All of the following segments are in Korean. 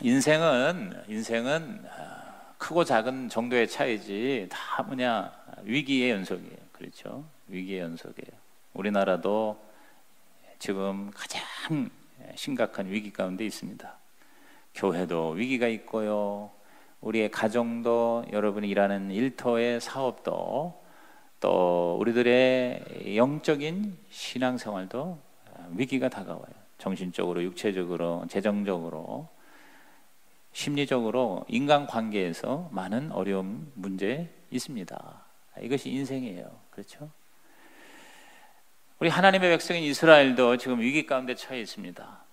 인생은 크고 작은 정도의 차이지 다 뭐냐 위기의 연속이에요. 그렇죠? 위기의 연속이에요. 우리나라도 지금 가장 심각한 위기 가운데 있습니다. 교회도 위기가 있고요. 우리의 가정도, 여러분이 일하는 일터의 사업도, 또 우리들의 영적인 신앙생활도 위기가 다가와요. 정신적으로, 육체적으로, 재정적으로, 심리적으로, 인간관계에서 많은 어려움, 문제 있습니다. 이것이 인생이에요. 그렇죠? 우리 하나님의 백성인 이스라엘도 지금 위기 가운데 처해 있습니다.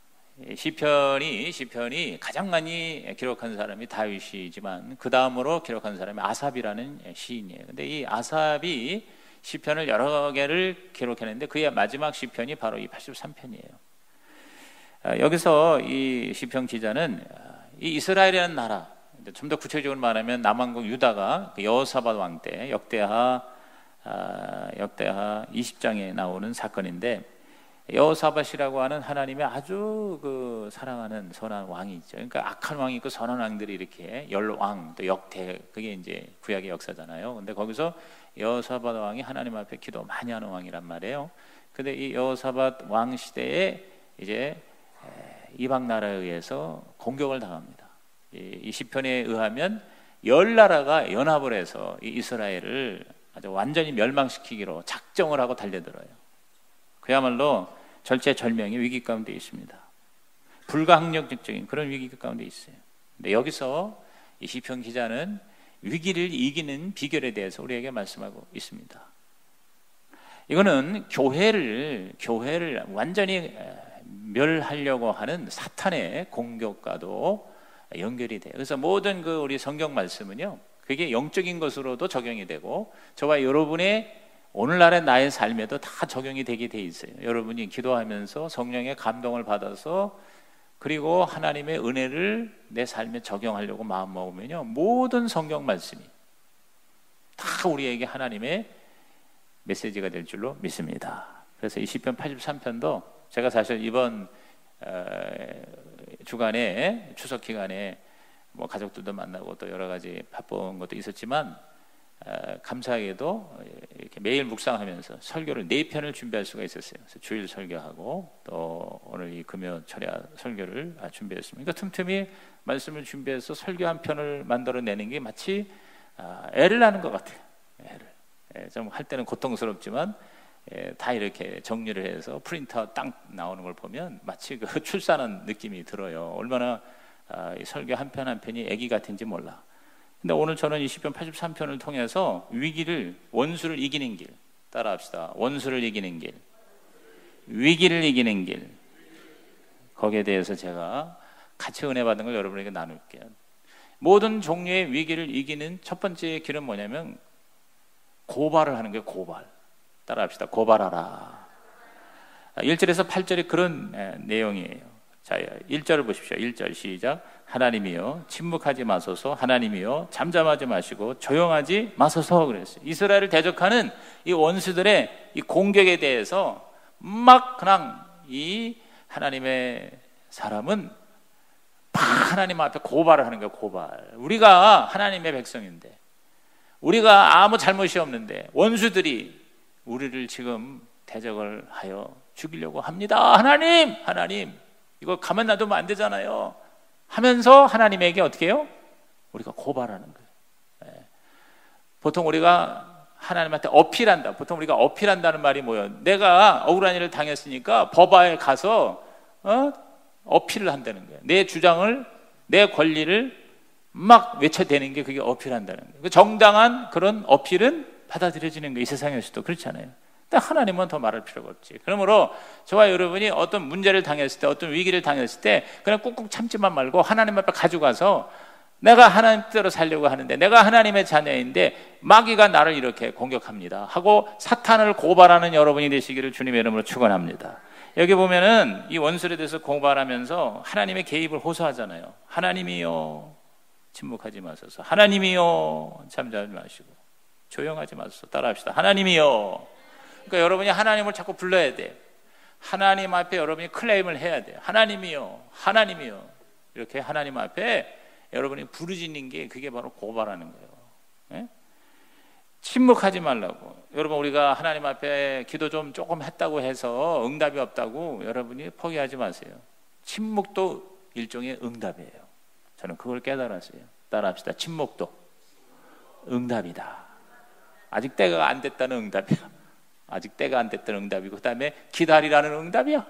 시편이 가장 많이 기록한 사람이 다윗이지만 그 다음으로 기록한 사람이 아삽이라는 시인이에요. 근데 이 아삽이 시편을 여러 개를 기록했는데 그의 마지막 시편이 바로 이 83편이에요. 여기서 이 시편 기자는 이 이스라엘이라는 나라, 좀 더 구체적으로 말하면 남왕국 유다가 여호사밧 왕 때 역대하 20장에 나오는 사건인데, 여호사밧이라고 하는 하나님의 아주 그 사랑하는 선한 왕이 있죠. 그러니까 악한 왕이 있고 선한 왕들이 이렇게 열왕 또 역대, 그게 이제 구약의 역사잖아요. 근데 거기서 여호사밧 왕이 하나님 앞에 기도 많이 하는 왕이란 말이에요. 근데 이 여호사밧 왕 시대에 이제 이방 나라에 의해서 공격을 당합니다. 이 시편에 의하면 10나라가 연합을 해서 이 이스라엘을 아주 완전히 멸망시키기로 작정을 하고 달려들어요. 그야말로 절체절명의 위기 가운데 있습니다. 불가항력적인 그런 위기 가운데 있어요. 근데 여기서 이 시편 기자는 위기를 이기는 비결에 대해서 우리에게 말씀하고 있습니다. 이거는 교회를 완전히 멸하려고 하는 사탄의 공격과도 연결이 돼요. 그래서 모든 그 우리 성경 말씀은요, 그게 영적인 것으로도 적용이 되고 저와 여러분의 오늘날의 나의 삶에도 다 적용이 되게 돼 있어요. 여러분이 기도하면서 성령의 감동을 받아서 그리고 하나님의 은혜를 내 삶에 적용하려고 마음 먹으면요, 모든 성경 말씀이 다 우리에게 하나님의 메시지가 될 줄로 믿습니다. 그래서 이 시편 83편도 제가 사실 이번 주간에 추석 기간에 뭐 가족들도 만나고 또 여러 가지 바쁜 것도 있었지만 감사하게도 이렇게 매일 묵상하면서 설교를 4편을 준비할 수가 있었어요. 그래서 주일 설교하고 또 오늘 이 금요 철야 설교를 준비했습니다. 그러니까 틈틈이 말씀을 준비해서 설교 한 편을 만들어내는 게 마치 애를 낳는 것 같아요. 애를 좀 할 때는 고통스럽지만 다 이렇게 정리를 해서 프린터 딱 나오는 걸 보면 마치 그 출산한 느낌이 들어요. 얼마나 이 설교 한 편 한 편이 애기 같은지 몰라. 근데 오늘 저는 이 시편 83편을 통해서 위기를, 원수를 이기는 길 따라합시다. 원수를 이기는 길, 위기를 이기는 길, 거기에 대해서 제가 같이 은혜 받은 걸 여러분에게 나눌게요. 모든 종류의 위기를 이기는 첫 번째 길은 뭐냐면 고발을 하는 거예요. 고발. 따라합시다. 고발하라. 1절에서 8절이 그런 내용이에요. 자, 1절을 보십시오. 1절 시작. 하나님이여 침묵하지 마소서. 하나님이여 잠잠하지 마시고 조용하지 마소서. 그랬어요. 이스라엘을 대적하는 이 원수들의 이 공격에 대해서 막 그냥 이 하나님의 사람은 막 하나님 앞에 고발을 하는 거예요. 고발. 우리가 하나님의 백성인데, 우리가 아무 잘못이 없는데 원수들이 우리를 지금 대적을 하여 죽이려고 합니다. 하나님 이거 가만 놔두면 안 되잖아요 하면서 하나님에게 어떻게 해요? 우리가 고발하는 거예요. 보통 우리가 하나님한테 어필한다. 보통 우리가 어필한다는 말이 뭐예요? 내가 억울한 일을 당했으니까 법원에 가서 어필을 한다는 거예요. 내 주장을, 내 권리를 막 외쳐대는 게 그게 어필한다는 거예요. 정당한 그런 어필은 받아들여지는 거예요. 이 세상에서도 그렇지 않아요? 근데 하나님은 더 말할 필요가 없지. 그러므로 저와 여러분이 어떤 문제를 당했을 때, 어떤 위기를 당했을 때 그냥 꾹꾹 참지만 말고 하나님 앞에 가져가서 내가 하나님 뜻대로 살려고 하는데, 내가 하나님의 자녀인데 마귀가 나를 이렇게 공격합니다 하고 사탄을 고발하는 여러분이 되시기를 주님의 이름으로 축원합니다. 여기 보면은 이 원수에 대해서 고발하면서 하나님의 개입을 호소하잖아요. 하나님이요 침묵하지 마소서. 하나님이요 잠잠하지 마시고 조용하지 마소서. 따라합시다. 하나님이요. 그러니까 여러분이 하나님을 자꾸 불러야 돼. 하나님 앞에 여러분이 클레임을 해야 돼요. 하나님이요, 하나님이요. 이렇게 하나님 앞에 여러분이 부르짖는 게 그게 바로 고발하는 거예요. 예? 침묵하지 말라고. 여러분, 우리가 하나님 앞에 기도 좀 조금 했다고 해서 응답이 없다고 여러분이 포기하지 마세요. 침묵도 일종의 응답이에요. 저는 그걸 깨달았어요. 따라합시다. 침묵도 응답이다. 아직 때가 안 됐다는 응답이야. 아직 때가 안 됐다는 응답이고, 그 다음에 기다리라는 응답이야.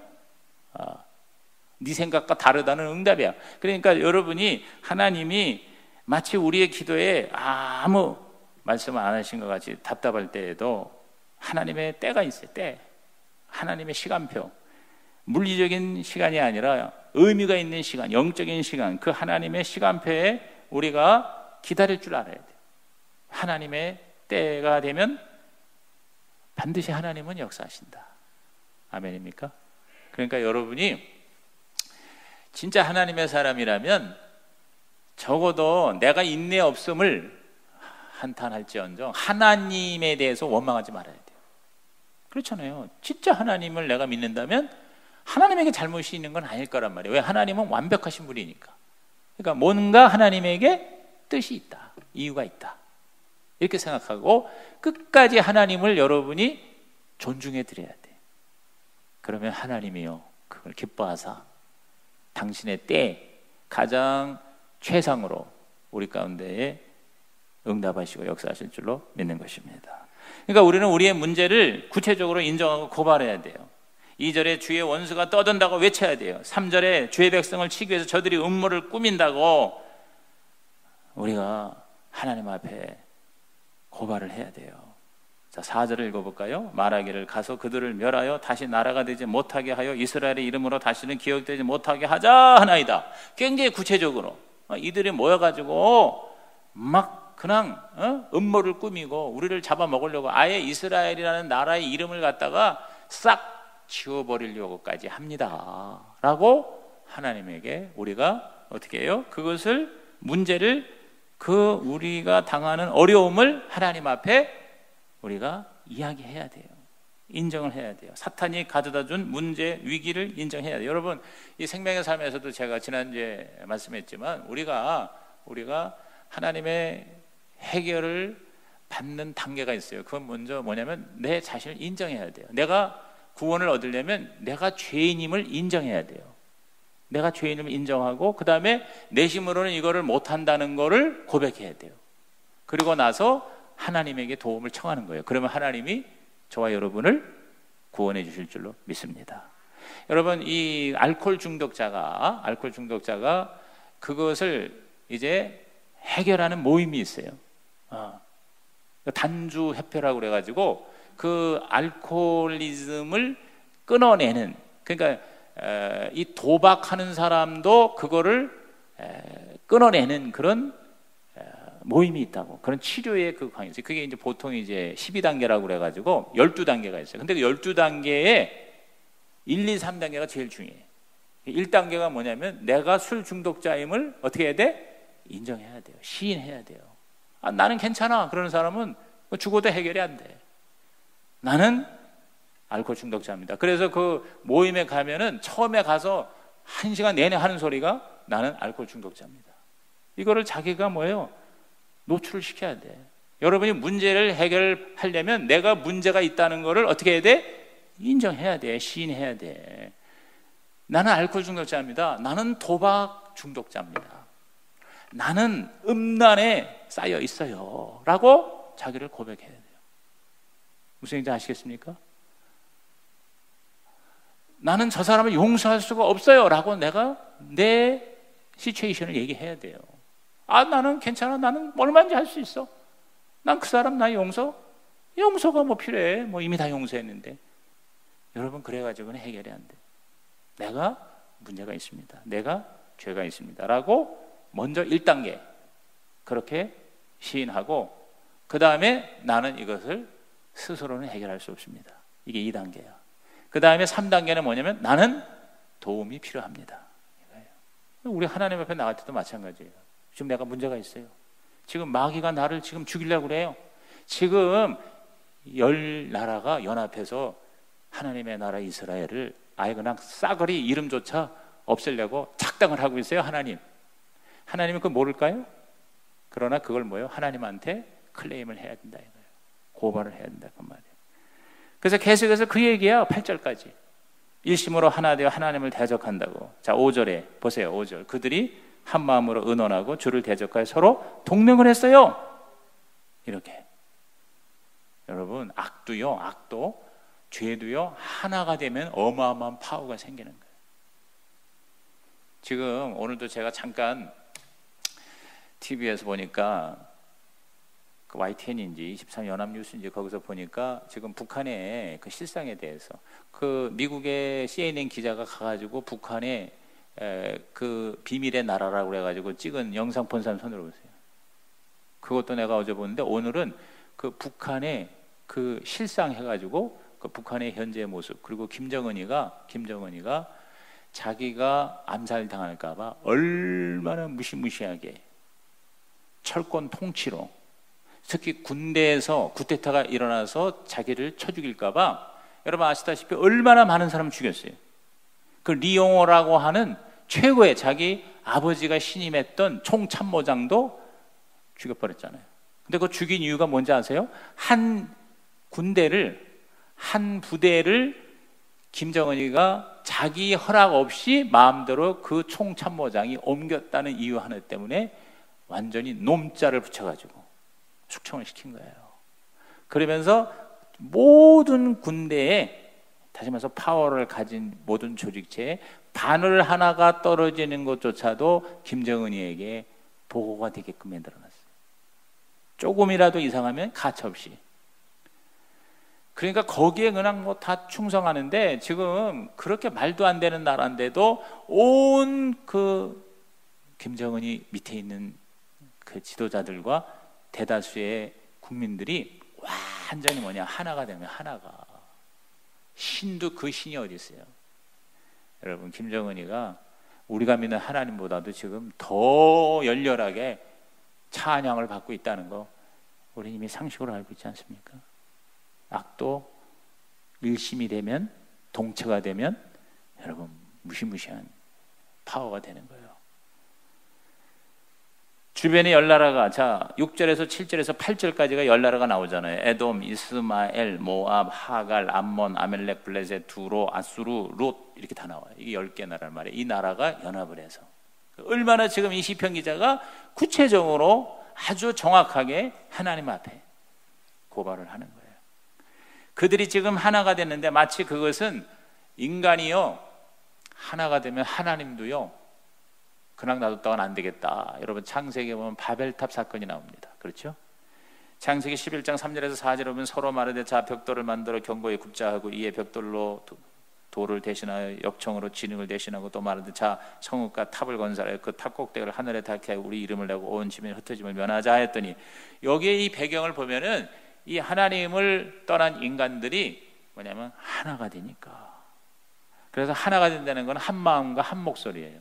네 생각과 다르다는 응답이야. 그러니까 여러분이, 하나님이 마치 우리의 기도에 아무 말씀을 안 하신 것 같이 답답할 때에도 하나님의 때가 있어요. 때. 하나님의 시간표. 물리적인 시간이 아니라 의미가 있는 시간, 영적인 시간, 그 하나님의 시간표에 우리가 기다릴 줄 알아야 돼요. 하나님의 때가 되면 반드시 하나님은 역사하신다. 아멘입니까? 그러니까 여러분이 진짜 하나님의 사람이라면 적어도 내가 인내 없음을 한탄할지언정 하나님에 대해서 원망하지 말아야 돼요. 그렇잖아요. 진짜 하나님을 내가 믿는다면 하나님에게 잘못이 있는 건 아닐 거란 말이에요. 왜? 하나님은 완벽하신 분이니까. 그러니까 뭔가 하나님에게 뜻이 있다, 이유가 있다, 이렇게 생각하고 끝까지 하나님을 여러분이 존중해 드려야 돼. 그러면 하나님이요, 그걸 기뻐하사 당신의 때 가장 최상으로 우리 가운데에 응답하시고 역사하실 줄로 믿는 것입니다. 그러니까 우리는 우리의 문제를 구체적으로 인정하고 고발해야 돼요. 2절에 주의 원수가 떠든다고 외쳐야 돼요. 3절에 주의 백성을 치기 위해서 저들이 음모를 꾸민다고 우리가 하나님 앞에 고발을 해야 돼요. 자, 4절을 읽어볼까요? 말하기를 가서 그들을 멸하여 다시 나라가 되지 못하게 하여 이스라엘의 이름으로 다시는 기억되지 못하게 하자 하나이다. 굉장히 구체적으로 이들이 모여가지고 막 그냥 음모를 꾸미고 우리를 잡아먹으려고 아예 이스라엘이라는 나라의 이름을 갖다가 싹 지워버리려고까지 합니다 라고 하나님에게 우리가 어떻게 해요? 그것을, 문제를, 그 우리가 당하는 어려움을 하나님 앞에 우리가 이야기해야 돼요. 인정을 해야 돼요. 사탄이 가져다 준 문제, 위기를 인정해야 돼요. 여러분, 이 생명의 삶에서도 제가 지난주에 말씀했지만 우리가 하나님의 해결을 받는 단계가 있어요. 그건 먼저 뭐냐면 내 자신을 인정해야 돼요. 내가 구원을 얻으려면 내가 죄인임을 인정해야 돼요. 내가 죄인임을 인정하고 그 다음에 내심으로는 이거를 못한다는 거를 고백해야 돼요. 그리고 나서 하나님에게 도움을 청하는 거예요. 그러면 하나님이 저와 여러분을 구원해 주실 줄로 믿습니다. 여러분, 이 알코올 중독자가 그것을 이제 해결하는 모임이 있어요. 단주 협회라고 그래가지고 그 알코올리즘을 끊어내는, 그러니까 이 도박하는 사람도 그거를 끊어내는 그런 모임이 있다고. 그런 치료의 그 강의. 그게 이제 보통 이제 12단계라고 그래가지고 12단계가 있어요. 근데 그 12단계에 1, 2, 3단계가 제일 중요해요. 1단계가 뭐냐면 내가 술 중독자임을 어떻게 해야 돼? 인정해야 돼요. 시인해야 돼요. 나는 괜찮아. 그러는 사람은 죽어도 해결이 안 돼. 나는 알코올 중독자입니다. 그래서 그 모임에 가면은 처음에 가서 1시간 내내 하는 소리가 나는 알코올 중독자입니다. 이거를 자기가 뭐예요? 노출을 시켜야 돼. 여러분이 문제를 해결하려면 내가 문제가 있다는 거를 어떻게 해야 돼? 인정해야 돼. 시인해야 돼. 나는 알코올 중독자입니다. 나는 도박 중독자입니다. 나는 음란에 쌓여 있어요 라고 자기를 고백해야 돼요. 무슨 얘기인지 아시겠습니까? 나는 저 사람을 용서할 수가 없어요 라고 내가 내 시츄에이션을 얘기해야 돼요. 나는 괜찮아. 나는 얼마든지 할 수 있어. 난 그 사람 나 용서가 뭐 필요해. 뭐 이미 다 용서했는데. 여러분, 그래가지고는 해결이 안 돼. 내가 문제가 있습니다. 내가 죄가 있습니다 라고 먼저 1단계 그렇게 시인하고 그 다음에 나는 이것을 스스로는 해결할 수 없습니다. 이게 2단계야. 그 다음에 3단계는 뭐냐면 나는 도움이 필요합니다. 이거예요. 우리 하나님 앞에 나갈 때도 마찬가지예요. 지금 내가 문제가 있어요. 지금 마귀가 나를 지금 죽이려고 그래요. 지금 10나라가 연합해서 하나님의 나라 이스라엘을 아예 그냥 싸그리 이름조차 없애려고 작당을 하고 있어요. 하나님은 그걸 모를까요? 그러나 그걸 뭐예요? 하나님한테 클레임을 해야 된다 이거예요. 고발을 해야 된다 그 말이에요. 그래서 계속해서 그 얘기야. 8절까지 일심으로 하나 되어 하나님을 대적한다고. 자 5절에 보세요. 5절 그들이 한 마음으로 의논하고 주를 대적하여 서로 동맹을 했어요. 이렇게 여러분 악도 죄도요 하나가 되면 어마어마한 파워가 생기는 거예요. 지금 오늘도 제가 잠깐 TV에서 보니까 그 YTN인지 23 연합뉴스인지 거기서 보니까 지금 북한의 그 실상에 대해서 그 미국의 CNN 기자가 가가지고 북한의 그 비밀의 나라라고 그래가지고 찍은 영상 본 사람 손으로 보세요. 그것도 내가 어제 보는데 오늘은 그 북한의 그 실상 해가지고 그 북한의 현재 모습 그리고 김정은이가 자기가 암살 당할까봐 얼마나 무시무시하게 철권 통치로 특히 군대에서 쿠데타가 일어나서 자기를 쳐 죽일까봐 여러분 아시다시피 얼마나 많은 사람 죽였어요. 그 리용호라고 하는 최고의 자기 아버지가 신임했던 총참모장도 죽여버렸잖아요. 근데 그 죽인 이유가 뭔지 아세요? 한 부대를 김정은이가 자기 허락 없이 마음대로 그 총참모장이 옮겼다는 이유 하나 때문에 완전히 놈자를 붙여가지고 숙청을 시킨 거예요. 그러면서 모든 군대에 다시 말해서 파워를 가진 모든 조직체에 바늘 하나가 떨어지는 것조차도 김정은이에게 보고가 되게끔 만들어놨어요. 조금이라도 이상하면 가차없이. 그러니까 거기에 그냥 뭐 다 충성하는데 지금 그렇게 말도 안 되는 나라인데도 온 그 김정은이 밑에 있는 그 지도자들과 대다수의 국민들이 완전히 하나가 되면 하나가 신도 그 신이 어디 있어요? 여러분 김정은이가 우리가 믿는 하나님보다도 지금 더 열렬하게 찬양을 받고 있다는 거 우리 이미 상식으로 알고 있지 않습니까? 악도 일심이 되면 동체가 되면 여러분 무시무시한 파워가 되는 거예요. 주변에 열 나라가 자 6절에서 7절에서 8절까지가 열 나라가 나오잖아요. 에돔, 이스마엘, 모압, 하갈, 암몬, 아멜렉, 블레셋, 두로, 아수르, 롯 이렇게 다 나와요. 이게 10개 나라란 말이에요. 이 나라가 연합을 해서 얼마나 지금 이 시편 기자가 구체적으로 아주 정확하게 하나님 앞에 고발을 하는 거예요. 그들이 지금 하나가 됐는데 마치 그것은 인간이요 하나가 되면 하나님도요 그냥 놔뒀다가는 안 되겠다. 여러분 창세기에 보면 바벨탑 사건이 나옵니다. 그렇죠? 창세기 11장 3절에서 4절에 보면 서로 마르되 자 벽돌을 만들어 경고에 굽자하고 이에 벽돌로 돌을 대신하여 역청으로 진흙을 대신하고 또 마르되 자 성읍과 탑을 건설하여 그 탑 꼭대기를 하늘에 닿게 하여 우리 이름을 내고 온 지면에 흩어짐을 면하자 했더니 여기에 이 배경을 보면은 이 하나님을 떠난 인간들이 뭐냐면 하나가 되니까. 그래서 하나가 된다는 건 한 마음과 한 목소리예요.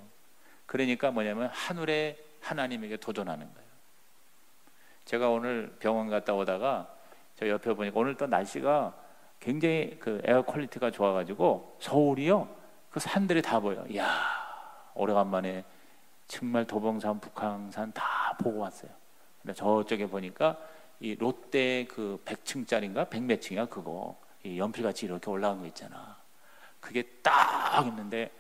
그러니까 뭐냐면 하늘의 하나님에게 도전하는 거예요. 제가 오늘 병원 갔다 오다가 저 옆에 보니까 오늘 또 날씨가 굉장히 그 에어 퀄리티가 좋아가지고 서울이요 그 산들이 다 보여. 이야 오래간만에 정말 도봉산, 북한산 다 보고 왔어요. 근데 저쪽에 보니까 이 롯데 그 100층짜리인가 100몇 층이야 그거 이 연필같이 이렇게 올라간 거 있잖아. 그게 딱 있는데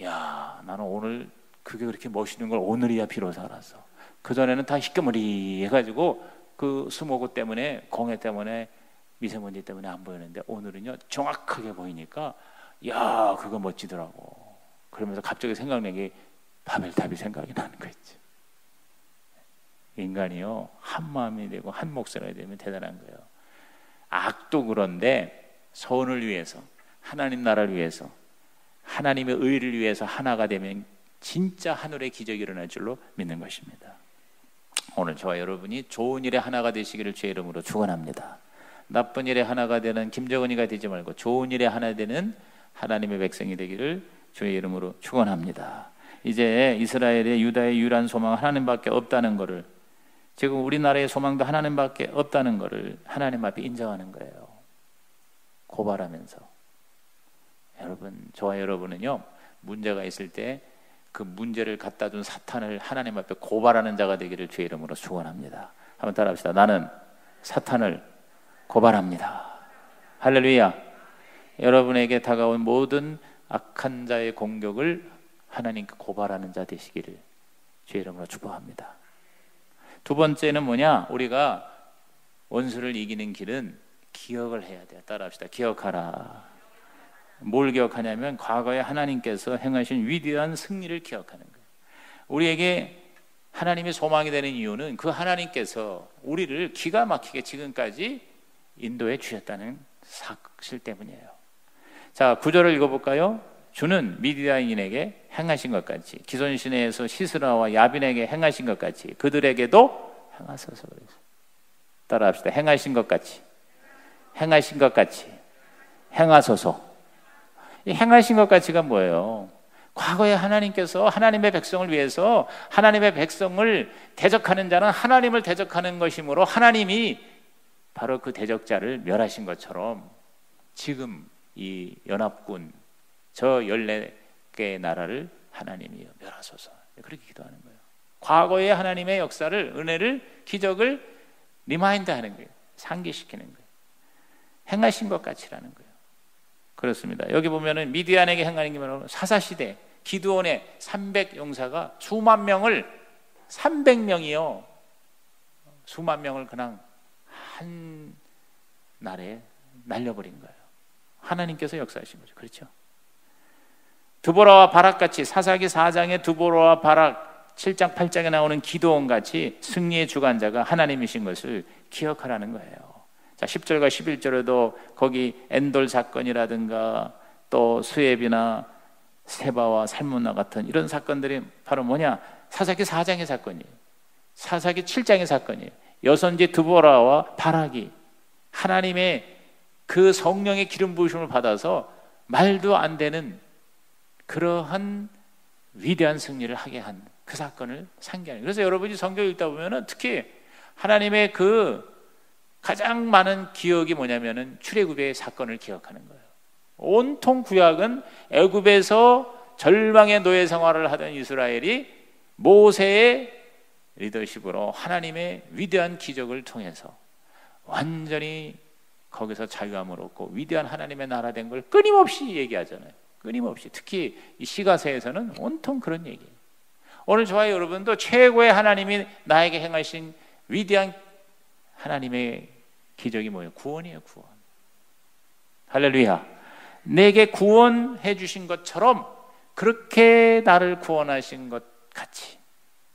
야 나는 오늘 그게 그렇게 멋있는 걸 오늘이야 비로소 알았어. 그전에는 다 희끄머리 해가지고 그 스모그 때문에 공해 때문에 미세먼지 때문에 안 보이는데 오늘은요 정확하게 보이니까 야 그거 멋지더라고. 그러면서 갑자기 생각난 게 바벨탑이 생각이 나는 거 있죠. 인간이요 한 마음이 되고 한 목소리가 되면 대단한 거예요. 악도 그런데 선을 위해서 하나님 나라를 위해서 하나님의 의를 위해서 하나가 되면 진짜 하늘의 기적이 일어날 줄로 믿는 것입니다. 오늘 저와 여러분이 좋은 일에 하나가 되시기를 주의 이름으로 축원합니다. 나쁜 일에 하나가 되는 김정은이가 되지 말고 좋은 일에 하나 되는 하나님의 백성이 되기를 주의 이름으로 축원합니다. 이제 이스라엘의 유다의 유일한 소망은 하나님밖에 없다는 것을 지금 우리나라의 소망도 하나님밖에 없다는 것을 하나님 앞에 인정하는 거예요. 고발하면서 여러분 저와 여러분은요 문제가 있을 때 그 문제를 갖다 준 사탄을 하나님 앞에 고발하는 자가 되기를 주의 이름으로 축원합니다. 한번 따라합시다. 나는 사탄을 고발합니다. 할렐루야. 여러분에게 다가온 모든 악한 자의 공격을 하나님께 고발하는 자 되시기를 주의 이름으로 축복합니다. 두 번째는 뭐냐? 우리가 원수를 이기는 길은 기억을 해야 돼요. 따라합시다. 기억하라. 뭘 기억하냐면 과거에 하나님께서 행하신 위대한 승리를 기억하는 거예요. 우리에게 하나님의 소망이 되는 이유는 그 하나님께서 우리를 기가 막히게 지금까지 인도해 주셨다는 사실 때문이에요. 자, 9절을 읽어볼까요? 주는 미디안인에게 행하신 것 같이 기손 시내에서 시스라와 야빈에게 행하신 것 같이 그들에게도 행하소서. 따라합시다. 행하신 것 같이, 행하신 것 같이, 행하소서. 이 행하신 것 같이가 뭐예요? 과거에 하나님께서 하나님의 백성을 위해서 하나님의 백성을 대적하는 자는 하나님을 대적하는 것이므로 하나님이 바로 그 대적자를 멸하신 것처럼 지금 이 연합군 저 14개의 나라를 하나님이 멸하소서. 그렇게 기도하는 거예요. 과거의 하나님의 역사를, 은혜를, 기적을 리마인드 하는 거예요. 상기시키는 거예요. 행하신 것 같이라는 거예요. 그렇습니다. 여기 보면은 미디안에게 행하는 게 뭐냐면 사사시대 기드온의 300용사가 수만 명을 300명이요. 수만 명을 그냥 한 날에 날려버린 거예요. 하나님께서 역사하신 거죠. 그렇죠? 드보라와 바락같이 사사기 4장에 드보라와 바락 7장 8장에 나오는 기드온 같이 승리의 주관자가 하나님이신 것을 기억하라는 거예요. 자, 10절과 11절에도 거기 엔돌 사건이라든가 또 수앱이나 세바와 살문나 같은 이런 사건들이 바로 뭐냐? 사사기 4장의 사건이에요. 사사기 7장의 사건이에요. 여선지 드보라와 바락이 하나님의 그 성령의 기름 부으심을 받아서 말도 안 되는 그러한 위대한 승리를 하게 한 그 사건을 상기하는. 그래서 여러분이 성경 읽다 보면은 특히 하나님의 그 가장 많은 기억이 뭐냐면은 출애굽의 사건을 기억하는 거예요. 온통 구약은 애굽에서 절망의 노예 생활을 하던 이스라엘이 모세의 리더십으로 하나님의 위대한 기적을 통해서 완전히 거기서 자유함을 얻고 위대한 하나님의 나라 된 걸 끊임없이 얘기하잖아요. 끊임없이. 특히 이 시가서에서는 온통 그런 얘기예요. 오늘 저와 여러분도 최고의 하나님이 나에게 행하신 위대한 하나님의 기적이 뭐예요? 구원이에요. 구원. 할렐루야. 내게 구원해 주신 것처럼 그렇게 나를 구원하신 것 같이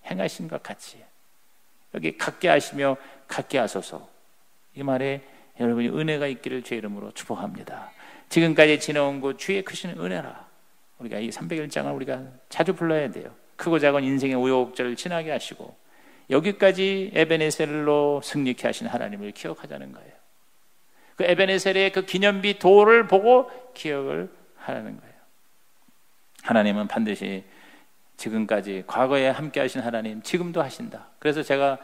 행하신 것 같이 여기 갖게 하시며 갖게 하소서. 이 말에 여러분이 은혜가 있기를 주의 이름으로 축복합니다. 지금까지 지나온 것 주의 크신 은혜라. 우리가 이 301장을 우리가 자주 불러야 돼요. 크고 작은 인생의 우여곡절을 지나게 하시고 여기까지 에베네셀로 승리케 하신 하나님을 기억하자는 거예요. 그 에베네셀의 그 기념비 돌을 보고 기억을 하라는 거예요. 하나님은 반드시 지금까지 과거에 함께 하신 하나님 지금도 하신다. 그래서 제가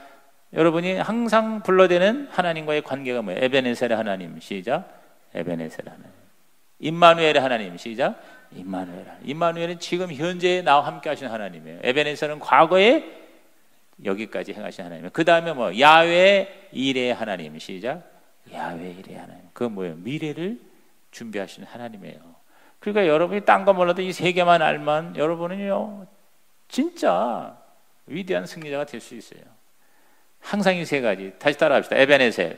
여러분이 항상 불러대는 하나님과의 관계가 뭐예요? 에베네셀의 하나님. 시작. 에베네셀의 하나님. 임마누엘의 하나님. 시작. 임마누엘은 지금 현재 나와 함께 하신 하나님이에요. 에베네셀은 과거에 여기까지 행하신 하나님. 그 다음에 뭐 야훼 이레의 하나님. 시작. 야훼 이레의 하나님. 그건 뭐예요? 미래를 준비하시는 하나님이에요. 그러니까 여러분이 딴 거 몰라도 이 세 개만 알면 여러분은요 진짜 위대한 승리자가 될 수 있어요. 항상 이 세 가지 다시 따라합시다. 에베네셀,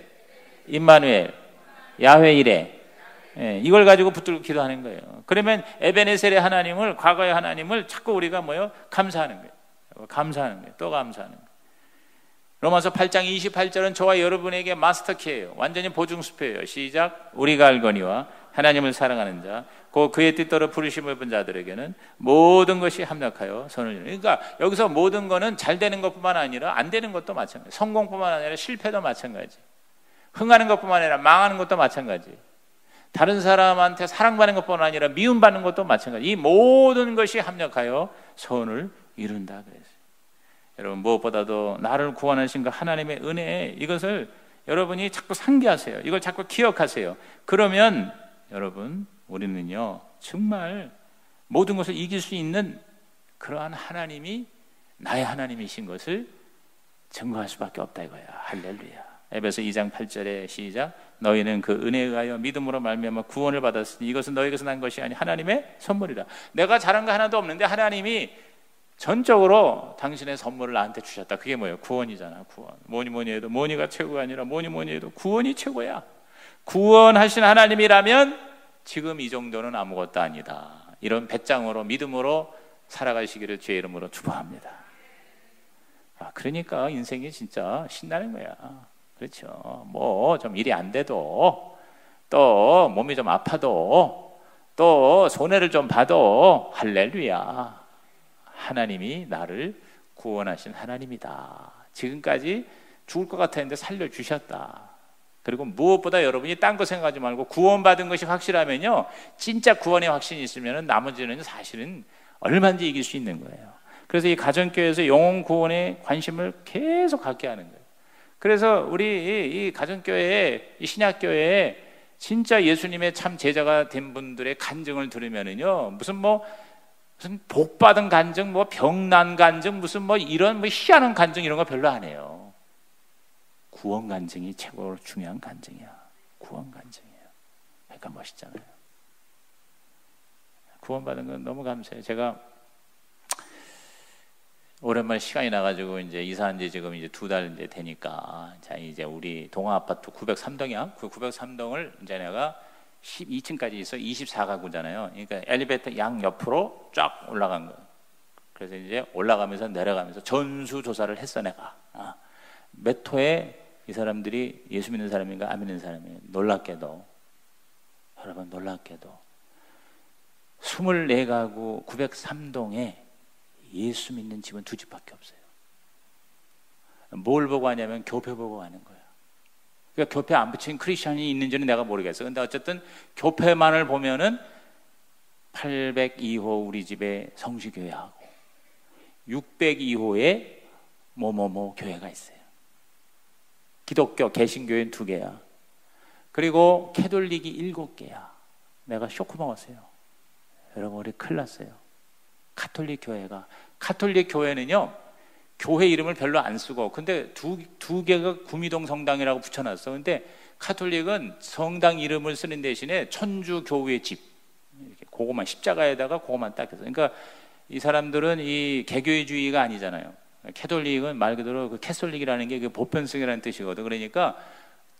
임마누엘, 야훼 이레. 예, 이걸 가지고 붙들고 기도하는 거예요. 그러면 에베네셀의 하나님을, 과거의 하나님을 자꾸 우리가 뭐요? 감사하는 거예요. 감사하는 거예요. 또 감사하는 거예요. 로마서 8장 28절은 저와 여러분에게 마스터키예요. 완전히 보증수표예요. 시작. 우리가 알거니와 하나님을 사랑하는 자, 곧 그의 뜻대로 부르심을 본 자들에게는 모든 것이 합력하여 선을 이루는. 그러니까 여기서 모든 거는 잘 되는 것뿐만 아니라 안 되는 것도 마찬가지. 성공뿐만 아니라 실패도 마찬가지. 흥하는 것뿐만 아니라 망하는 것도 마찬가지. 다른 사람한테 사랑받는 것뿐만 아니라 미움받는 것도 마찬가지. 이 모든 것이 합력하여 선을 이룬다 그랬어요. 여러분 무엇보다도 나를 구원하신 그 하나님의 은혜, 이것을 여러분이 자꾸 상기하세요. 이걸 자꾸 기억하세요. 그러면 여러분 우리는요 정말 모든 것을 이길 수 있는 그러한 하나님이 나의 하나님이신 것을 증거할 수밖에 없다 이거야. 할렐루야. 에베소 2장 8절에 시작. 너희는 그 은혜에 의하여 믿음으로 말미암아 구원을 받았으니 이것은 너희에게서 난 것이 아니 하나님의 선물이라. 내가 잘한 거 하나도 없는데 하나님이 전적으로 당신의 선물을 나한테 주셨다. 그게 뭐예요? 구원이잖아. 구원. 뭐니 해도 뭐니가 최고가 아니라 뭐니 해도 구원이 최고야. 구원하신 하나님이라면 지금 이 정도는 아무것도 아니다. 이런 배짱으로 믿음으로 살아가시기를 주의 이름으로 축복합니다. 그러니까 인생이 진짜 신나는 거야. 그렇죠. 뭐 좀 일이 안 돼도, 또 몸이 좀 아파도, 또 손해를 좀 봐도 할렐루야. 하나님이 나를 구원하신 하나님이다. 지금까지 죽을 것 같았는데 살려주셨다. 그리고 무엇보다 여러분이 딴 거 생각하지 말고 구원받은 것이 확실하면요, 진짜 구원의 확신이 있으면 나머지는 사실은 얼마든지 이길 수 있는 거예요. 그래서 이 가정교회에서 영혼 구원에 관심을 계속 갖게 하는 거예요. 그래서 우리 이 가정교회에, 이 신약교회에 진짜 예수님의 참 제자가 된 분들의 간증을 들으면은요, 무슨 복받은 간증, 병난 간증, 이런 희한한 간증 이런 거 별로 안 해요. 구원 간증이 최고로 중요한 간증이야. 구원 간증이에요. 그러니까 멋있잖아요. 구원받은 건 너무 감사해요. 제가 오랜만에 시간이 나가지고 이제 이사한 지 지금 이제 2달 이제 되니까, 자, 이제 우리 동아 아파트 903동이야. 그 903동을 이제 내가 12층까지 있어 24가구잖아요. 그러니까 엘리베이터 양 옆으로 쫙 올라간 거예요. 그래서 이제 올라가면서 내려가면서 전수조사를 했어, 내가. 몇 호에 이 사람들이 예수 믿는 사람인가 안 믿는 사람이에요. 놀랍게도, 여러분 놀랍게도 24가구 903동에 예수 믿는 집은 2집밖에 없어요. 뭘 보고 하냐면 교표 보고 하는 거예요. 그러니까 교표 안 붙인 크리스천이 있는지는 내가 모르겠어. 근데 어쨌든 교표만을 보면은 802호 우리 집에 성시교회하고 602호에 뭐뭐뭐 교회가 있어요. 기독교 개신교회는 2개야. 그리고 캐톨릭이 7개야. 내가 쇼크 먹었어요. 여러분 우리 큰일 났어요. 카톨릭 교회는요, 교회 이름을 별로 안 쓰고, 근데 두 개가 구미동 성당이라고 붙여놨어. 근데 카톨릭은 성당 이름을 쓰는 대신에 천주교회 집, 이렇게 그거만 십자가에다가 그거만 딱 해서. 그러니까 이 사람들은 이 개교회주의가 아니잖아요. 캐톨릭은 말 그대로 그 캐톨릭이라는 게 그 보편성이라는 뜻이거든. 그러니까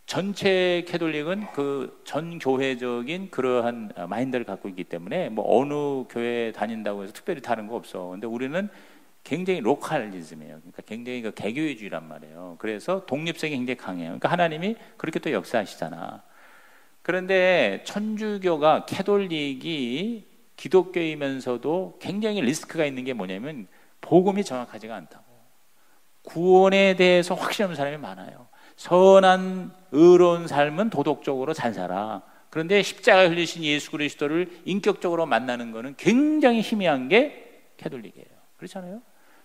전체 캐톨릭은 그 전 교회적인 그러한 마인드를 갖고 있기 때문에 어느 교회 다닌다고 해서 특별히 다른 거 없어. 근데 우리는 굉장히 로컬리즘이에요. 그러니까 굉장히 그 개교회주의란 말이에요. 그래서 독립성이 굉장히 강해요. 그러니까 하나님이 그렇게 또 역사하시잖아. 그런데 천주교가 캐톨릭이 기독교이면서도 굉장히 리스크가 있는 게 뭐냐면 복음이 정확하지가 않다고. 구원에 대해서 확신 없는 사람이 많아요. 선한 의로운 삶은 도덕적으로 잘 살아. 그런데 십자가 흘리신 예수 그리스도를 인격적으로 만나는 것은 굉장히 희미한 게 캐톨릭이에요. 그렇잖아요.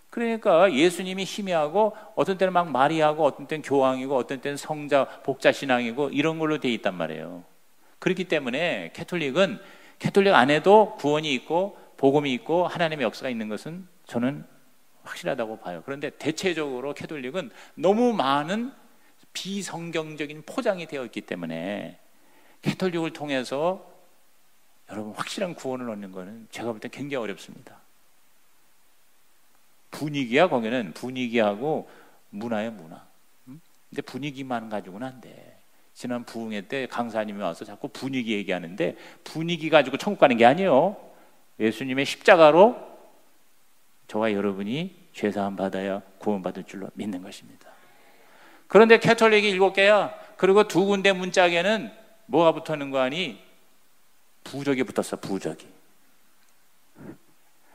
그러니까 예수님이 희미하고 어떤 때는 막 마리아고 어떤 때는 교황이고 어떤 때는 성자 복자 신앙이고 이런 걸로 돼 있단 말이에요. 그렇기 때문에 캐톨릭 안에도 구원이 있고 복음이 있고 하나님의 역사가 있는 것은 저는 확실하다고 봐요. 그런데 대체적으로 캐톨릭은 너무 많은 비성경적인 포장이 되어 있기 때문에 캐톨릭을 통해서 여러분 확실한 구원을 얻는 것은 제가 볼 때 굉장히 어렵습니다. 분위기야, 거기는 분위기하고 문화예요, 문화. 근데 분위기만 가지고는 안 돼. 지난 부흥회 때 강사님이 와서 자꾸 분위기 얘기하는데 분위기 가지고 천국 가는 게 아니에요. 예수님의 십자가로 저와 여러분이 죄사함 받아야 구원받을 줄로 믿는 것입니다. 그런데 캐톨릭이 7개야. 그리고 2군데 문짝에는 뭐가 붙었는 거 아니? 부적이 붙었어, 부적이.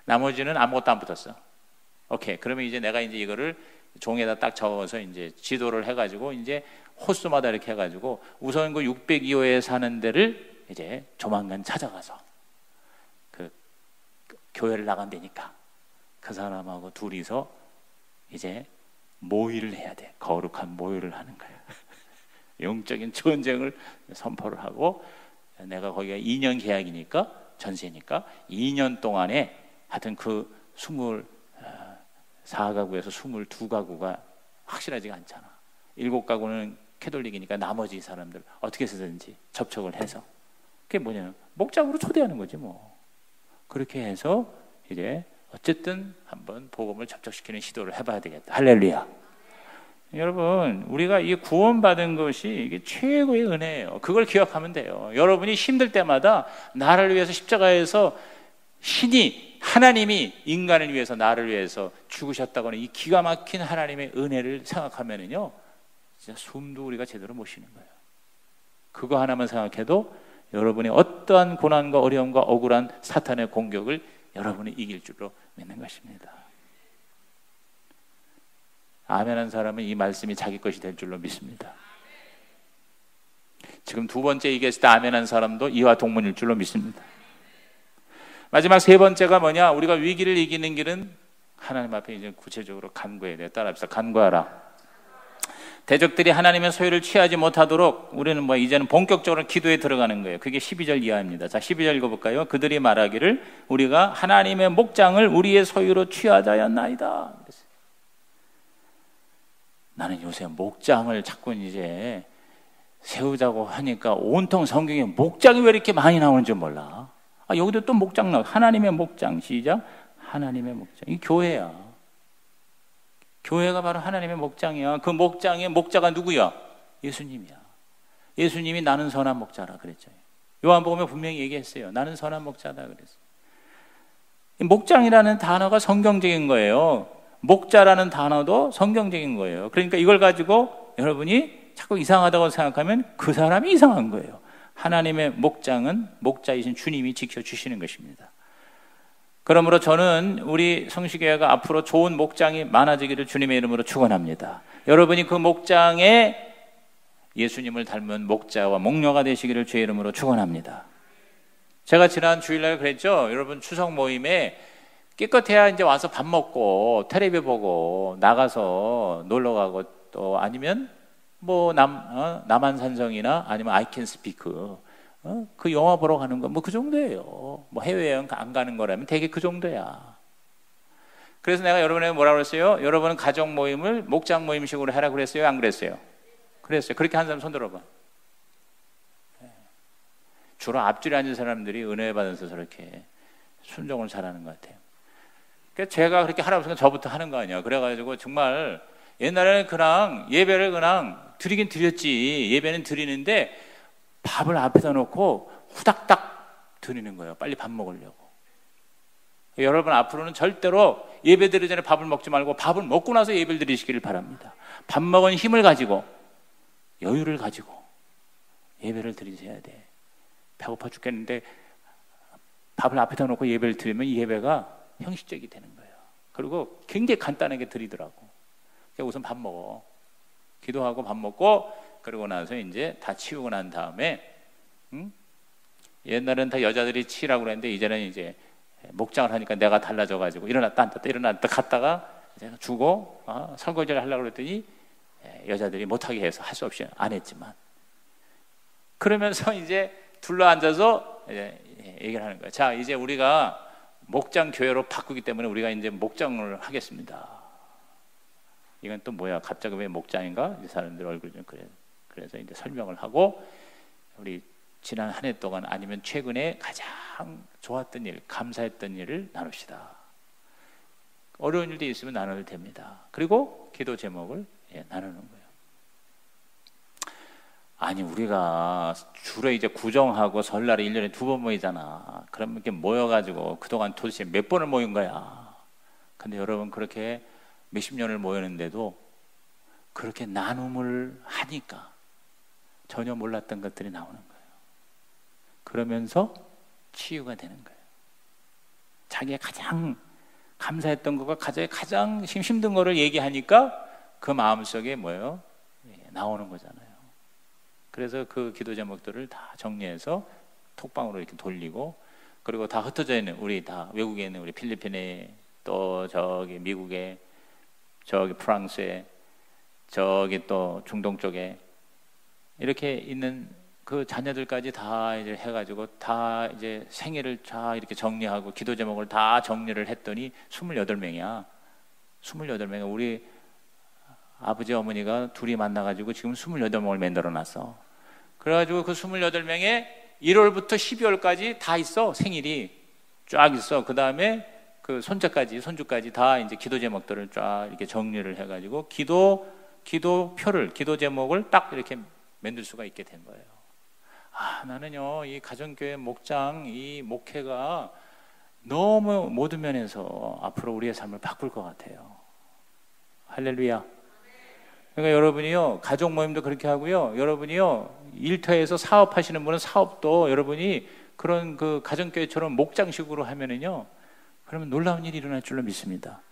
나머지는 아무것도 안 붙었어. 오케이. 그러면 이제 내가 이제 이거를 종에다 딱 적어서 이제 지도를 해가지고 이제 호수마다 이렇게 해가지고 우선 그 602호에 사는 데를 이제 조만간 찾아가서 그 교회를 나간다니까 그 사람하고 둘이서 이제 모의를 해야 돼. 거룩한 모의를 하는 거야. 영적인 전쟁을 선포를 하고 내가 거기가 2년 계약이니까 전세니까 2년 동안에 하여튼 그 24가구에서 22가구가 확실하지가 않잖아. 7가구는 캐톨릭이니까 나머지 사람들 어떻게 해서든지 접촉을 해서, 그게 뭐냐면 목장으로 초대하는 거지 뭐. 그렇게 해서 이제 어쨌든 한번 복음을 접촉시키는 시도를 해봐야 되겠다. 할렐루야. 여러분, 우리가 이 구원받은 것이 이게 최고의 은혜예요. 그걸 기억하면 돼요. 여러분이 힘들 때마다 나를 위해서 십자가에서 하나님이 인간을 위해서 나를 위해서 죽으셨다고 하는 이 기가 막힌 하나님의 은혜를 생각하면은요, 진짜 숨도 우리가 제대로 못 쉬는 거예요. 그거 하나만 생각해도 여러분의 어떠한 고난과 어려움과 억울한 사탄의 공격을 여러분이 이길 줄로 믿는 것입니다. 아멘한 사람은 이 말씀이 자기 것이 될 줄로 믿습니다. 지금 두 번째 얘기했을 때 아멘한 사람도 이와 동문일 줄로 믿습니다. 마지막 세 번째가 뭐냐? 우리가 위기를 이기는 길은 하나님 앞에 이제 구체적으로 간구해야 돼요. 따라합시다. 간구하라. 대적들이 하나님의 소유를 취하지 못하도록 우리는 이제는 본격적으로 기도에 들어가는 거예요. 그게 12절 이하입니다. 자, 12절 읽어볼까요? 그들이 말하기를 우리가 하나님의 목장을 우리의 소유로 취하자였나이다. 나는 요새 목장을 자꾸 이제 세우자고 하니까 온통 성경에 목장이 왜 이렇게 많이 나오는지 몰라. 여기도 또 목장 나와. 하나님의 목장. 시작. 하나님의 목장. 이 교회야. 교회가 바로 하나님의 목장이야. 그 목장의 목자가 누구야? 예수님이야. 예수님이 나는 선한 목자라 그랬죠. 요한복음에 분명히 얘기했어요. 나는 선한 목자다 그랬어요. 목장이라는 단어가 성경적인 거예요. 목자라는 단어도 성경적인 거예요. 그러니까 이걸 가지고 여러분이 자꾸 이상하다고 생각하면 그 사람이 이상한 거예요. 하나님의 목장은 목자이신 주님이 지켜주시는 것입니다. 그러므로 저는 우리 성시교회가 앞으로 좋은 목장이 많아지기를 주님의 이름으로 축원합니다. 여러분이 그 목장에 예수님을 닮은 목자와 목녀가 되시기를 주의 이름으로 축원합니다. 제가 지난 주일날 그랬죠. 여러분 추석 모임에 깨끗해야 이제 와서 밥 먹고 텔레비 보고 나가서 놀러 가고 또 아니면 남한산성이나 아니면 I Can Speak 그 영화 보러 가는 거 그 정도예요. 해외여행 안 가는 거라면 되게 그 정도야. 그래서 내가 여러분에게 뭐라고 그랬어요? 여러분은 가정 모임을 목장 모임식으로 해라 그랬어요? 안 그랬어요? 그랬어요. 그렇게 한 사람 손 들어봐. 주로 앞줄에 앉은 사람들이 은혜 받아서 저렇게 순종을 잘하는 것 같아요. 그러니까 제가 그렇게 하라고 해서 저부터 하는 거 아니야. 그래가지고 정말 옛날에는 그냥 예배를 그냥 드리긴 드렸지. 예배는 드리는데 밥을 앞에다 놓고 후닥닥 드리는 거예요. 빨리 밥 먹으려고. 여러분 앞으로는 절대로 예배 드리기 전에 밥을 먹지 말고 밥을 먹고 나서 예배를 드리시기를 바랍니다. 밥 먹은 힘을 가지고 여유를 가지고 예배를 드리셔야 돼. 배고파 죽겠는데 밥을 앞에다 놓고 예배를 드리면 이 예배가 형식적이 되는 거예요. 그리고 굉장히 간단하게 드리더라고. 그러니까 우선 밥 먹어. 기도하고 밥 먹고 그러고 나서 이제 다 치우고 난 다음에 옛날엔 다 여자들이 치라고 그랬는데 이제는 이제 목장을 하니까 내가 달라져가지고 일어났다 앉았다 일어났다 갔다가 이제 주고 설거지를 하려고 그랬더니 여자들이 못하게 해서 할 수 없이 안 했지만 그러면서 이제 둘러 앉아서 얘기를 하는 거예요. 자, 이제 우리가 목장 교회로 바꾸기 때문에 우리가 이제 목장을 하겠습니다. 이건 또 뭐야? 갑자기 왜 목장인가? 이 사람들 얼굴 좀 그래. 그래서 이제 설명을 하고 우리 지난 한 해 동안 아니면 최근에 가장 좋았던 일, 감사했던 일을 나눕시다. 어려운 일도 있으면 나눠도 됩니다. 그리고 기도 제목을 나누는 거예요. 아니 우리가 주로 이제 구정하고 설날에 1년에 2번 모이잖아. 그러면 이렇게 모여가지고 그동안 도대체 몇 번을 모인 거야. 근데 여러분 그렇게 몇십 년을 모였는데도 그렇게 나눔을 하니까 전혀 몰랐던 것들이 나오는 거예요. 그러면서 치유가 되는 거예요. 자기가 가장 감사했던 것과 가장 힘든 거를 얘기하니까 그 마음속에 뭐예요? 나오는 거잖아요. 그래서 그 기도 제목들을 다 정리해서 톡방으로 이렇게 돌리고 그리고 다 흩어져 있는 우리 다 외국에 있는 우리 필리핀에 또 저기 미국에 저기 프랑스에 저기 또 중동 쪽에 이렇게 있는 그 자녀들까지 다 이제 해가지고 다 이제 생애를 다 이렇게 정리하고 기도 제목을 다 정리를 했더니 28명이야. 28명이 우리 아버지 어머니가 둘이 만나가지고 지금 28명을 만들어 놨어. 그래가지고 그 28명에 1월부터 12월까지 다 있어. 생일이 쫙 있어. 그 다음에 그 손자까지 손주까지 다 이제 기도 제목들을 쫙 이렇게 정리를 해가지고 기도표를 기도 제목을 딱 이렇게 만들 수가 있게 된 거예요. 나는요 이 가정교회 목장 이 목회가 너무 모든 면에서 앞으로 우리의 삶을 바꿀 것 같아요. 할렐루야. 그러니까 여러분이요 가족 모임도 그렇게 하고요, 여러분이요 일터에서 사업하시는 분은 사업도 여러분이 그런 그 가정교회처럼 목장식으로 하면은요, 그러면 놀라운 일이 일어날 줄로 믿습니다.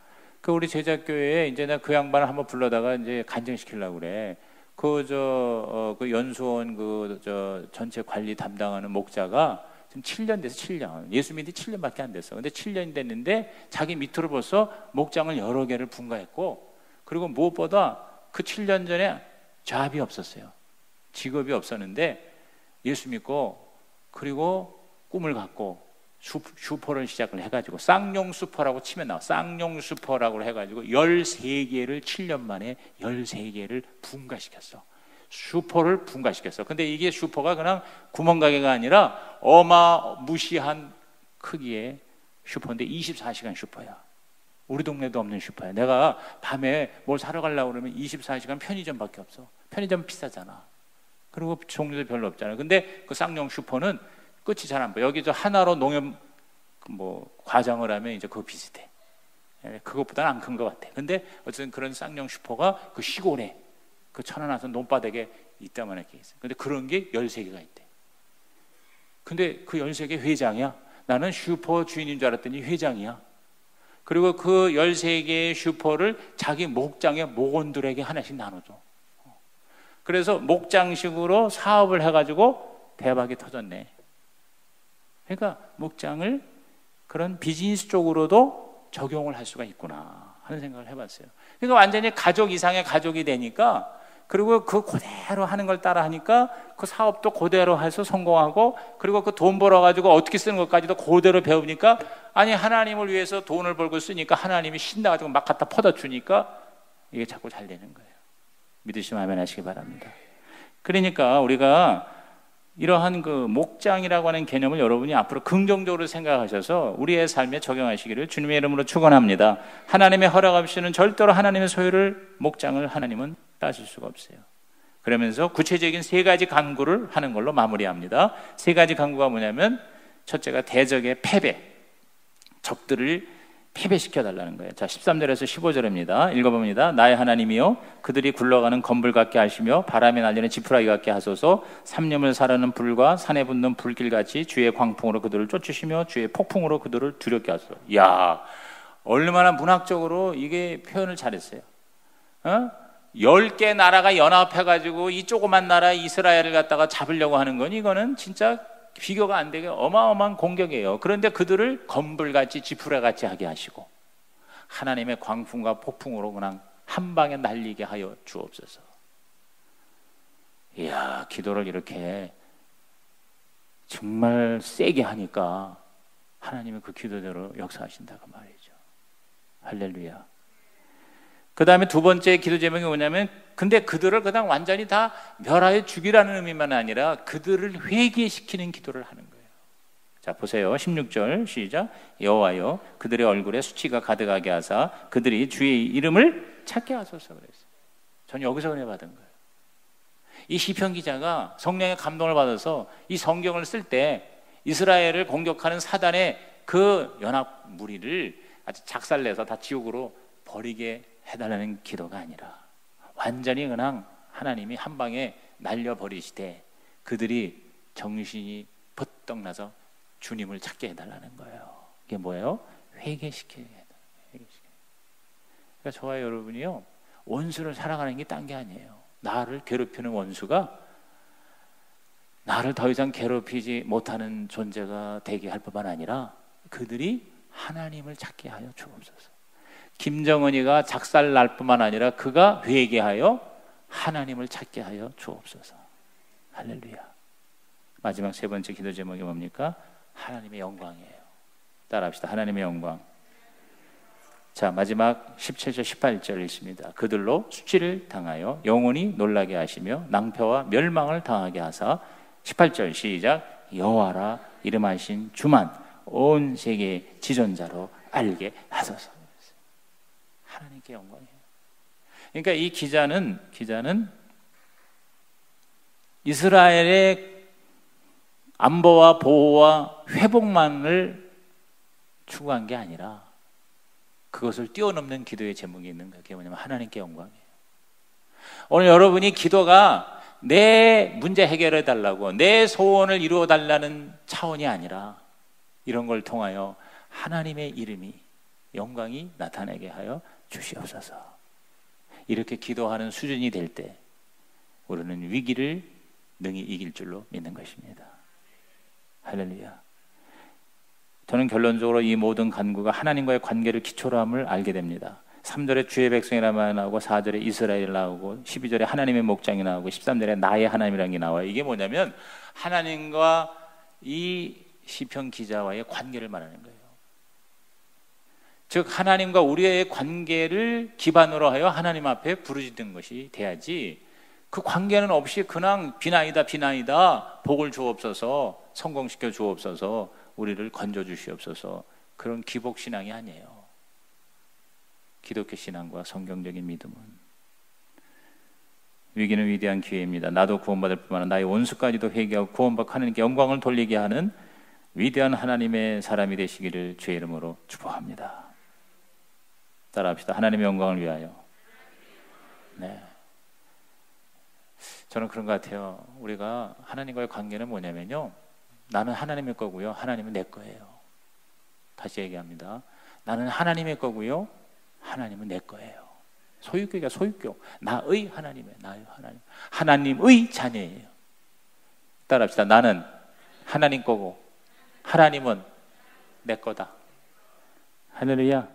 그 우리 제자교회에 이제 나 그 양반을 한번 불러다가 이제 간증시키려고 그래. 그 연수원 전체 관리 담당하는 목자가 지금 7년 돼서 7년. 예수 믿은 지 7년밖에 안 됐어. 근데 7년이 됐는데 자기 밑으로 벌써 목장을 여러 개를 분가했고, 그리고 무엇보다 그 7년 전에 잡이 없었어요. 직업이 없었는데 예수 믿고 그리고 꿈을 갖고 슈퍼를 시작을 해가지고 쌍용슈퍼라고 치면 나와. 쌍용슈퍼라고 해가지고 13개를 7년 만에 13개를 분가시켰어. 슈퍼를 분가시켰어. 근데 이게 슈퍼가 그냥 구멍가게가 아니라 어마무시한 크기의 슈퍼인데 24시간 슈퍼야. 우리 동네도 없는 슈퍼야. 내가 밤에 뭘 사러 가려고 그러면 24시간 편의점밖에 없어. 편의점 비싸잖아. 그리고 종류도 별로 없잖아. 근데 그 쌍용 슈퍼는 끝이 잘 안 보여. 여기 저 하나로 농협 뭐 과장을 하면 이제 그거 비슷해. 그것보다는 안 큰 것 같아. 근데 어쨌든 그런 쌍용 슈퍼가 그 시골에 그 천안와서 논바닥에 있다만 이렇게 있어. 근데 그런 게 13개가 있대. 근데 그 13개 회장이야. 나는 슈퍼 주인인 줄 알았더니 회장이야. 그리고 그 13개의 슈퍼를 자기 목장의 목원들에게 하나씩 나눠줘. 그래서 목장식으로 사업을 해가지고 대박이 터졌네. 그러니까 목장을 그런 비즈니스 쪽으로도 적용을 할 수가 있구나 하는 생각을 해봤어요. 그러니까 완전히 가족 이상의 가족이 되니까, 그리고 그 그대로 하는 걸 따라 하니까 그 사업도 그대로 해서 성공하고, 그리고 그 돈 벌어가지고 어떻게 쓰는 것까지도 그대로 배우니까, 아니 하나님을 위해서 돈을 벌고 쓰니까 하나님이 신나가지고 막 갖다 퍼다 주니까 이게 자꾸 잘 되는 거예요. 믿으시면 아멘 하시기 바랍니다. 그러니까 우리가 이러한 그 목장이라고 하는 개념을 여러분이 앞으로 긍정적으로 생각하셔서 우리의 삶에 적용하시기를 주님의 이름으로 축원합니다. 하나님의 허락 없이는 절대로 하나님의 소유를, 목장을 하나님은 따실 수가 없어요. 그러면서 구체적인 3가지 간구를 하는 걸로 마무리합니다. 3가지 간구가 뭐냐면, 첫째가 대적의 패배, 적들을 패배시켜달라는 거예요. 자, 13절에서 15절입니다. 읽어봅니다. 나의 하나님이여, 그들이 굴러가는 건불 같게 하시며 바람에 날리는 지푸라기 같게 하소서. 삼림을 사르는 불과 산에 붙는 불길같이 주의 광풍으로 그들을 쫓으시며 주의 폭풍으로 그들을 두렵게 하소서. 이야, 얼마나 문학적으로 이게 표현을 잘했어요. 10개 나라가 연합해가지고 이 조그만 나라 이스라엘을 갖다가 잡으려고 하는 건, 이거는 진짜 비교가 안 되게 어마어마한 공격이에요. 그런데 그들을 건불같이 지푸라같이 하게 하시고 하나님의 광풍과 폭풍으로 그냥 한 방에 날리게 하여 주옵소서. 이야, 기도를 이렇게 정말 세게 하니까 하나님은 그 기도대로 역사하신다고 말이죠. 할렐루야. 그 다음에 두 번째 기도 제목이 뭐냐면, 근데 그들을 그냥 완전히 다 멸하여 죽이라는 의미만 아니라 그들을 회개시키는 기도를 하는 거예요. 자, 보세요. 16절 시작. 여호와여, 그들의 얼굴에 수치가 가득하게 하사 그들이 주의 이름을 찾게 하소서 그랬어요. 전 여기서 은혜 받은 거예요. 이 시편 기자가 성령의 감동을 받아서 이 성경을 쓸 때 이스라엘을 공격하는 사단의 그 연합 무리를 아주 작살내서 다 지옥으로 버리게 해달라는 기도가 아니라 완전히 그냥 하나님이 한 방에 날려버리시되 그들이 정신이 버떡 나서 주님을 찾게 해달라는 거예요. 이게 뭐예요? 회개시켜야 돼요. 그러니까 저와 여러분이요, 원수를 사랑하는 게 딴 게 아니에요. 나를 괴롭히는 원수가 나를 더 이상 괴롭히지 못하는 존재가 되게 할 뿐만 아니라 그들이 하나님을 찾게 하여 주옵소서. 김정은이가 작살 날 뿐만 아니라 그가 회개하여 하나님을 찾게 하여 주옵소서. 할렐루야. 마지막 세 번째 기도 제목이 뭡니까? 하나님의 영광이에요. 따라합시다. 하나님의 영광. 자, 마지막 17절 18절 읽습니다. 그들로 수치를 당하여 영원히 놀라게 하시며 낭패와 멸망을 당하게 하사 18절 시작. 여호와라 이름하신 주만 온 세계의 지존자로 알게 하소서. 하나님께 영광이에요. 그러니까 이 기자는 이스라엘의 안보와 보호와 회복만을 추구한 게 아니라 그것을 뛰어넘는 기도의 제목이 있는 거예요. 그게 뭐냐면 하나님께 영광이에요. 오늘 여러분이 기도가 내 문제 해결해 달라고, 내 소원을 이루어 달라는 차원이 아니라 이런 걸 통하여 하나님의 이름이, 영광이 나타나게 하여 주시옵소서. 이렇게 기도하는 수준이 될 때 우리는 위기를 능히 이길 줄로 믿는 것입니다. 할렐루야. 저는 결론적으로 이 모든 간구가 하나님과의 관계를 기초로 함을 알게 됩니다. 3절에 주의 백성이라는 말이 나오고 4절에 이스라엘 나오고 12절에 하나님의 목장이 나오고 13절에 나의 하나님이라는 게 나와요. 이게 뭐냐면 하나님과 이 시편 기자와의 관계를 말하는 거예요. 즉 하나님과 우리의 관계를 기반으로 하여 하나님 앞에 부르짖는 것이 돼야지, 그 관계는 없이 그냥 비나이다 복을 주옵소서, 성공시켜 주옵소서, 우리를 건져 주시옵소서, 그런 기복신앙이 아니에요. 기독교 신앙과 성경적인 믿음은 위기는 위대한 기회입니다. 나도 구원받을 뿐만 아니라 나의 원수까지도 회개하고 구원받고 하나님께 영광을 돌리게 하는 위대한 하나님의 사람이 되시기를 주의 이름으로 축복합니다. 따라합시다. 하나님의 영광을 위하여. 네. 저는 그런 것 같아요. 우리가 하나님과의 관계는 뭐냐면요, 나는 하나님의 거고요, 하나님은 내 거예요. 다시 얘기합니다. 나는 하나님의 거고요, 하나님은 내 거예요. 소유격이야, 소유격. 나의 하나님이에요. 나의 하나님. 하나님의 자녀예요. 따라합시다. 나는 하나님 거고 하나님은 내 거다. 할렐루야.